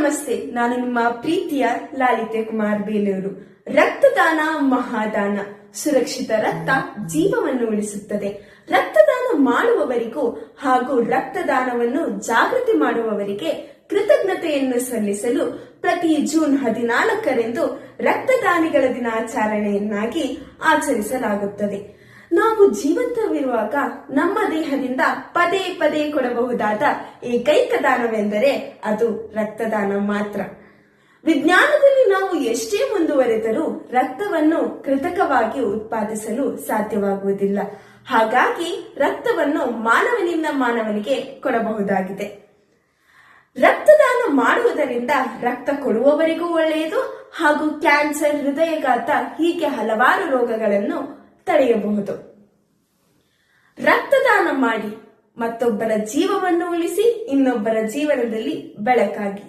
ನಮಸ್ತೆ. ನಾನು ನಿಮ್ಮ ಪ್ರೀತಿಯ ಲಾಲಿತೆ ಕುಮಾರ್ ಬೇಲೂರು. ರಕ್ತದಾನ ಮಹಾದಾನ. ಸುರಕ್ಷಿತ ರಕ್ತ ಜೀವವನ್ನು ಉಳಿಸುತ್ತದೆ. ರಕ್ತದಾನ ಮಾಡುವವರಿಗೂ ಹಾಗೂ ರಕ್ತದಾನವನ್ನು ಜಾಗೃತಿ ಮಾಡುವವರಿಗೆ ಕೃತಜ್ಞತೆಯನ್ನು ಸಲ್ಲಿಸಲು ಪ್ರತಿ ಜೂನ್ 14ರಂದು ರಕ್ತದಾನಿಗಳ ದಿನಾಚರಣೆಯನ್ನಾಗಿ ಆಚರಿಸಲಾಗುತ್ತದೆ. ನಾವು ಜೀವಂತವಿರುವಾಗ ನಮ್ಮ ದೇಹದಿಂದ ಪದೇ ಪದೇ ಕೊಡಬಹುದಾದ ಏಕೈಕ ದಾನವೆಂದರೆ ಅದು ರಕ್ತದಾನ ಮಾತ್ರ. ವಿಜ್ಞಾನದಲ್ಲಿ ನಾವು ಎಷ್ಟೇ ಮುಂದುವರೆದರೂ ರಕ್ತವನ್ನು ಕೃತಕವಾಗಿ ಉತ್ಪಾದಿಸಲು ಸಾಧ್ಯವಾಗುವುದಿಲ್ಲ. ಹಾಗಾಗಿ ರಕ್ತವನ್ನು ಮಾನವನಿಂದ ಮಾನವನಿಗೆ ಕೊಡಬಹುದಾಗಿದೆ. ರಕ್ತದಾನ ಮಾಡುವುದರಿಂದ ರಕ್ತ ಕೊಡುವವರಿಗೂ ಒಳ್ಳೆಯದು ಹಾಗೂ ಕ್ಯಾನ್ಸರ್, ಹೃದಯಘಾತ ಹೀಗೆ ಹಲವಾರು ರೋಗಗಳನ್ನು ತಡೆಯಬಹುದು. ರಕ್ತದಾನ ಮಾಡಿ ಮತ್ತೊಬ್ಬರ ಜೀವವನ್ನು ಉಳಿಸಿ ಇನ್ನೊಬ್ಬರ ಜೀವನದಲ್ಲಿ ಬೆಳಕಾಗಿ.